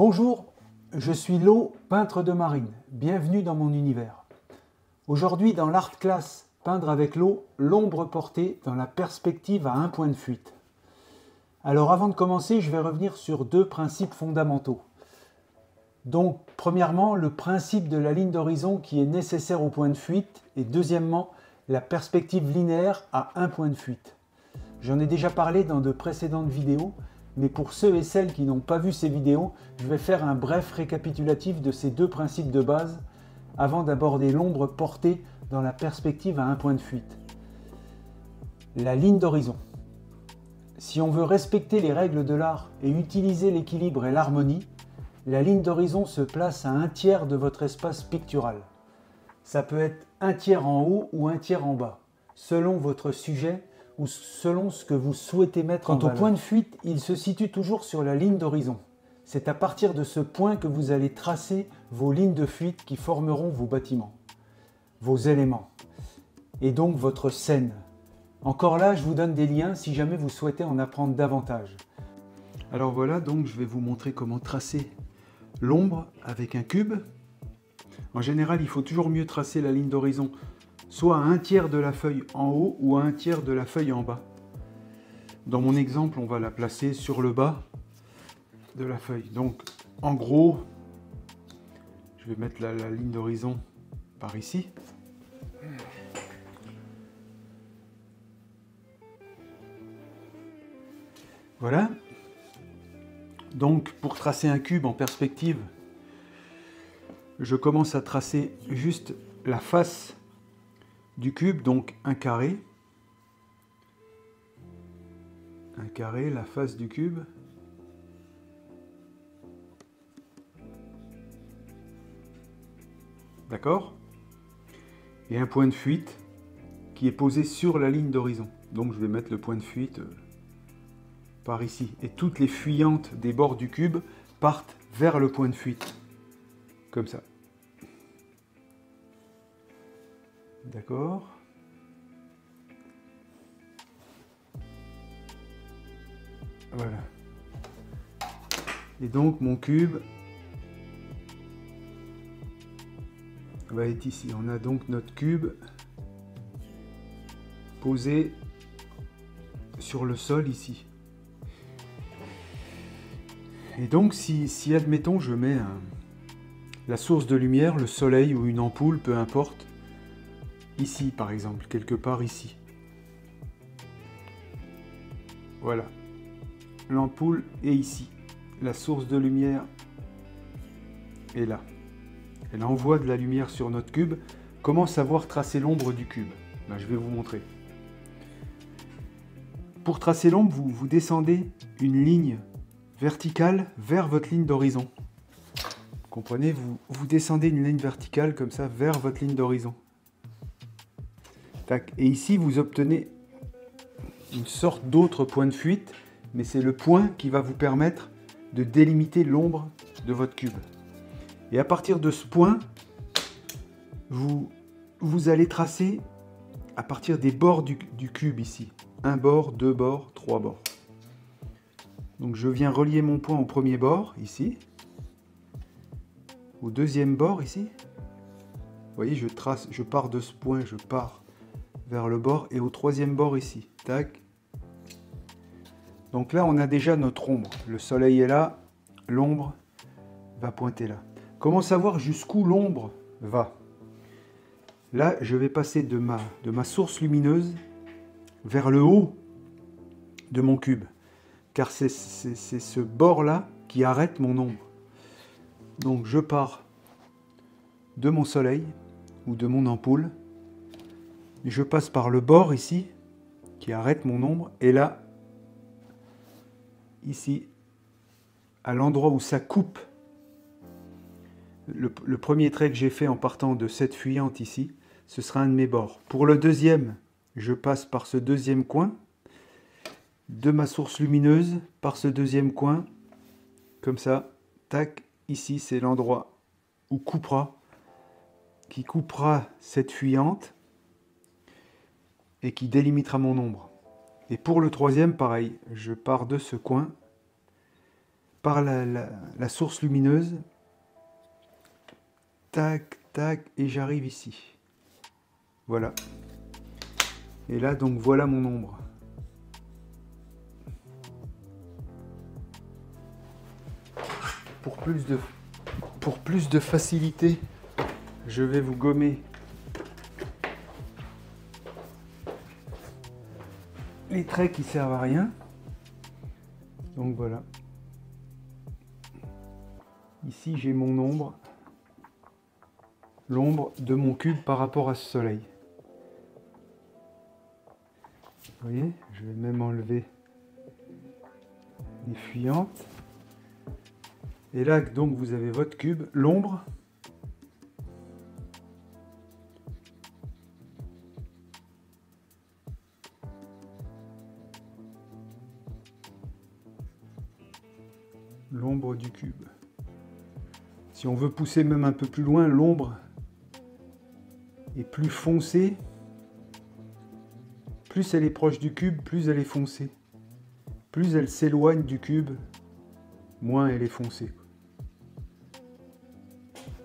Bonjour, je suis Lo, peintre de marine. Bienvenue dans mon univers. Aujourd'hui, dans l'Art Class Peindre avec l'eau, l'ombre portée dans la perspective à un point de fuite. Alors avant de commencer, je vais revenir sur deux principes fondamentaux. Donc, premièrement, le principe de la ligne d'horizon qui est nécessaire au point de fuite. Et deuxièmement, la perspective linéaire à un point de fuite. J'en ai déjà parlé dans de précédentes vidéos. Mais pour ceux et celles qui n'ont pas vu ces vidéos, je vais faire un bref récapitulatif de ces deux principes de base avant d'aborder l'ombre portée dans la perspective à un point de fuite. La ligne d'horizon. Si on veut respecter les règles de l'art et utiliser l'équilibre et l'harmonie, la ligne d'horizon se place à un tiers de votre espace pictural. Ça peut être un tiers en haut ou un tiers en bas, selon votre sujet ou selon ce que vous souhaitez mettre en valeur. Quant au point de fuite, il se situe toujours sur la ligne d'horizon. C'est à partir de ce point que vous allez tracer vos lignes de fuite qui formeront vos bâtiments, vos éléments, et donc votre scène. Encore là, je vous donne des liens si jamais vous souhaitez en apprendre davantage. Alors voilà, donc je vais vous montrer comment tracer l'ombre avec un cube. En général, il faut toujours mieux tracer la ligne d'horizon soit à un tiers de la feuille en haut ou à un tiers de la feuille en bas. Dans mon exemple, on va la placer sur le bas de la feuille. Donc, en gros, je vais mettre la ligne d'horizon par ici. Voilà. Donc, pour tracer un cube en perspective, je commence à tracer juste la face du cube, donc un carré, la face du cube. D'accord? Et un point de fuite qui est posé sur la ligne d'horizon. Donc je vais mettre le point de fuite par ici. Et toutes les fuyantes des bords du cube partent vers le point de fuite. Comme ça. D'accord. Voilà. Et donc mon cube va être ici. On a donc notre cube posé sur le sol ici. Et donc si admettons je mets la source de lumière, le soleil ou une ampoule, peu importe, ici par exemple, quelque part ici. Voilà. L'ampoule est ici. La source de lumière est là. Elle envoie de la lumière sur notre cube. Comment savoir tracer l'ombre du cube? Ben, je vais vous montrer. Pour tracer l'ombre, vous descendez une ligne verticale vers votre ligne d'horizon. Vous comprenez? Vous descendez une ligne verticale comme ça vers votre ligne d'horizon. Et ici, vous obtenez une sorte d'autre point de fuite, mais c'est le point qui va vous permettre de délimiter l'ombre de votre cube. Et à partir de ce point, vous allez tracer à partir des bords du cube ici. Un bord, deux bords, trois bords. Donc je viens relier mon point au premier bord, ici. Au deuxième bord, ici. Vous voyez, je pars de ce point, je pars vers le bord, et au troisième bord ici. Tac. Donc là, on a déjà notre ombre. Le soleil est là, l'ombre va pointer là. Comment savoir jusqu'où l'ombre va? Là, je vais passer de ma source lumineuse vers le haut de mon cube. Car c'est ce bord-là qui arrête mon ombre. Donc je pars de mon soleil ou de mon ampoule. Je passe par le bord ici, qui arrête mon ombre. Et là, ici, à l'endroit où ça coupe, le premier trait que j'ai fait en partant de cette fuyante ici, ce sera un de mes bords. Pour le deuxième, je passe par ce deuxième coin, de ma source lumineuse, par ce deuxième coin, comme ça, tac, ici c'est l'endroit où qui coupera cette fuyante, et qui délimitera mon ombre. Et pour le troisième, pareil, je pars de ce coin, par la source lumineuse. Tac, tac, et j'arrive ici. Voilà. Et là, donc, voilà mon ombre. Pour plus de facilité, je vais vous gommer les traits qui servent à rien. Donc voilà. Ici, j'ai mon ombre. L'ombre de mon cube par rapport à ce soleil. Vous voyez, je vais même enlever les fuyantes. Et là, donc, vous avez votre cube, l'ombre. L'ombre du cube. Si on veut pousser même un peu plus loin, l'ombre est plus foncée. Plus elle est proche du cube, plus elle est foncée. Plus elle s'éloigne du cube, moins elle est foncée.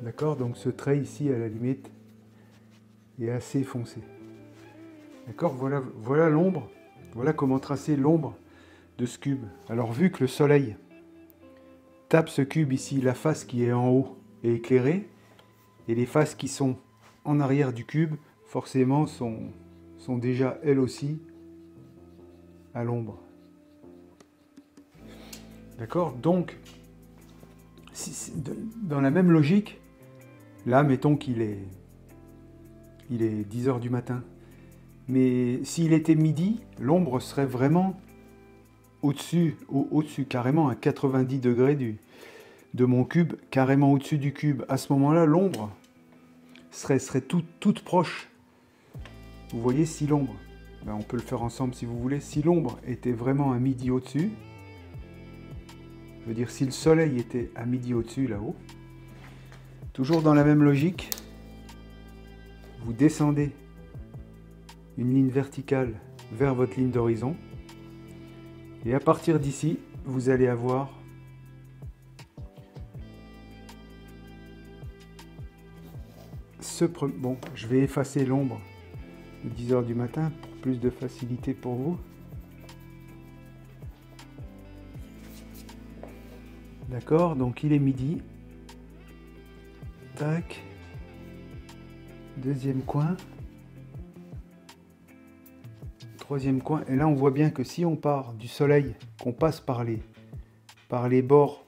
D'accord? Donc ce trait ici, à la limite, est assez foncé. D'accord? Voilà l'ombre. Voilà comment tracer l'ombre de ce cube. Alors vu que le soleil tape ce cube ici, la face qui est en haut est éclairée, et les faces qui sont en arrière du cube, forcément, sont déjà elles aussi à l'ombre. D'accord? Donc, dans la même logique, là, mettons qu'il est 10 h du matin. Mais s'il était midi, l'ombre serait vraiment au-dessus, carrément à 90 degrés de mon cube, carrément au-dessus du cube. À ce moment-là, l'ombre serait toute proche. Vous voyez, si l'ombre, on peut le faire ensemble si vous voulez, si l'ombre était vraiment à midi au-dessus, je veux dire si le soleil était à midi au-dessus là-haut, toujours dans la même logique, vous descendez une ligne verticale vers votre ligne d'horizon, et à partir d'ici, vous allez avoir bon, je vais effacer l'ombre de 10 h du matin pour plus de facilité pour vous. D'accord, donc il est midi. Tac. Deuxième coin. Troisième coin. Et là, on voit bien que si on part du soleil, qu'on passe par les bords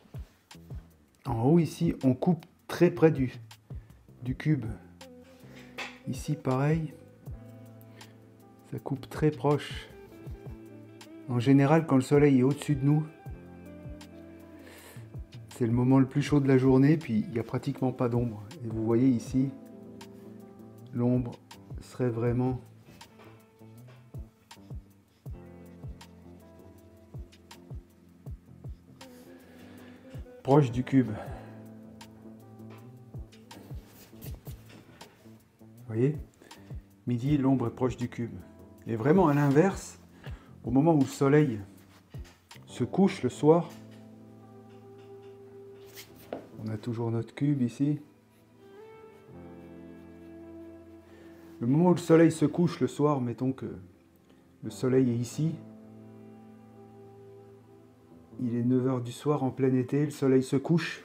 en haut ici, on coupe très près du cube. Ici, pareil. Ça coupe très proche. En général, quand le soleil est au-dessus de nous, c'est le moment le plus chaud de la journée, puis il n'y a pratiquement pas d'ombre. Et vous voyez ici, l'ombre serait vraiment proche du cube. Vous voyez? Midi, l'ombre est proche du cube. Et vraiment à l'inverse, au moment où le soleil se couche le soir, on a toujours notre cube ici. Le moment où le soleil se couche le soir, mettons que le soleil est ici. Il est 9 h du soir en plein été, le soleil se couche.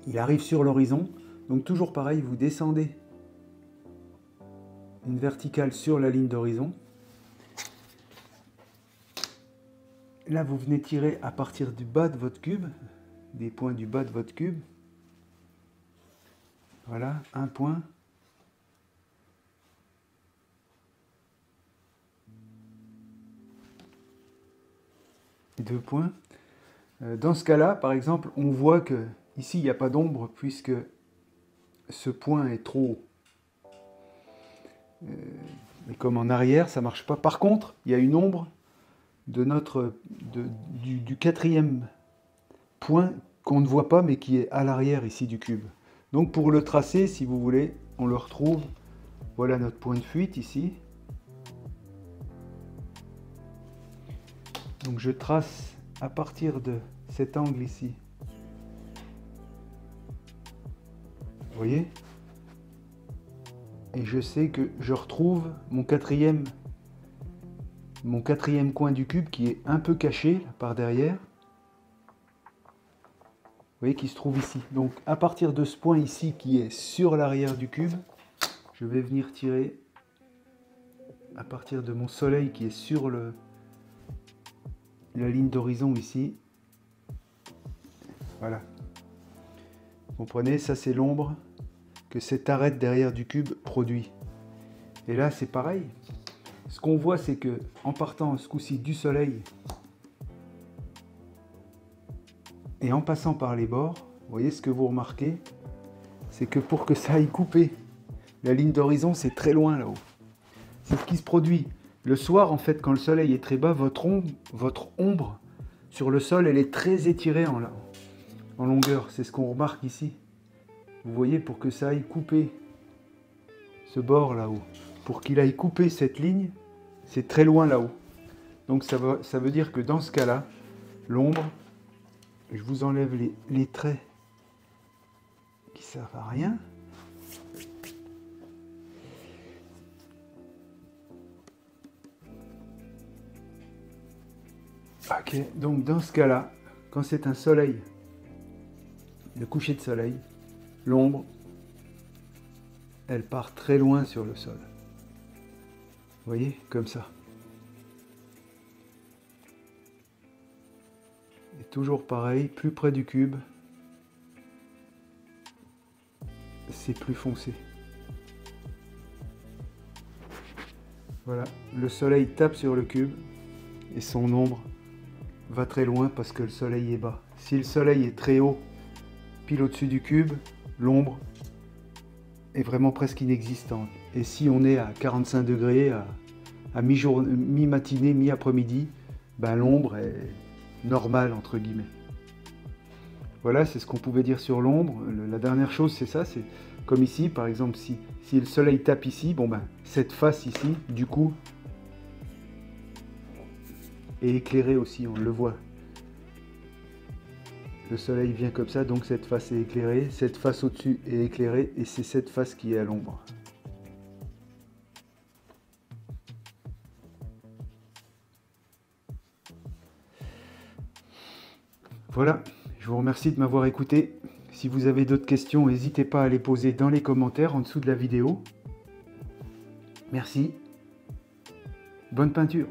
Il arrive sur l'horizon. Donc toujours pareil, vous descendez une verticale sur la ligne d'horizon. Là, vous venez tirer à partir du bas de votre cube, des points du bas de votre cube. Voilà, un point. Deux points. Dans ce cas-là, par exemple, on voit que ici, il n'y a pas d'ombre puisque ce point est trop haut. Et comme en arrière, ça ne marche pas. Par contre, il y a une ombre de du quatrième point qu'on ne voit pas, mais qui est à l'arrière ici du cube. Donc pour le tracer, si vous voulez, on le retrouve. Voilà notre point de fuite ici. Donc je trace à partir de cet angle ici. Vous voyez? Et je sais que je retrouve mon quatrième coin du cube qui est un peu caché là, par derrière. Vous voyez qui se trouve ici. Donc à partir de ce point ici qui est sur l'arrière du cube, je vais venir tirer à partir de mon soleil qui est sur la ligne d'horizon ici. Voilà. Vous comprenez, ça c'est l'ombre que cette arête derrière du cube produit. Et là c'est pareil. Ce qu'on voit c'est que en partant ce coup-ci du soleil et en passant par les bords, vous voyez ce que vous remarquez, c'est que pour que ça aille couper la ligne d'horizon, c'est très loin là-haut. C'est ce qui se produit. Le soir, en fait, quand le soleil est très bas, votre ombre sur le sol, elle est très étirée en longueur. C'est ce qu'on remarque ici. Vous voyez, pour que ça aille couper ce bord là-haut, pour qu'il aille couper cette ligne, c'est très loin là-haut. Donc ça veut dire que dans ce cas-là, l'ombre, je vous enlève les traits qui servent à rien. Ok, donc dans ce cas-là, quand c'est un soleil, le coucher de soleil, l'ombre, elle part très loin sur le sol. Vous voyez, comme ça. Et toujours pareil, plus près du cube, c'est plus foncé. Voilà, le soleil tape sur le cube et son ombre va très loin parce que le soleil est bas. Si le soleil est très haut, pile au-dessus du cube, l'ombre est vraiment presque inexistante. Et si on est à 45 degrés, à mi-matinée, mi-après-midi, ben l'ombre est normale, entre guillemets. Voilà, c'est ce qu'on pouvait dire sur l'ombre. La dernière chose, c'est ça, c'est comme ici, par exemple, si le soleil tape ici, bon ben, cette face ici, du coup, est éclairée aussi, on le voit. Le soleil vient comme ça, donc cette face est éclairée, cette face au-dessus est éclairée, et c'est cette face qui est à l'ombre. Voilà, je vous remercie de m'avoir écouté. Si vous avez d'autres questions, n'hésitez pas à les poser dans les commentaires en dessous de la vidéo. Merci. Bonne peinture.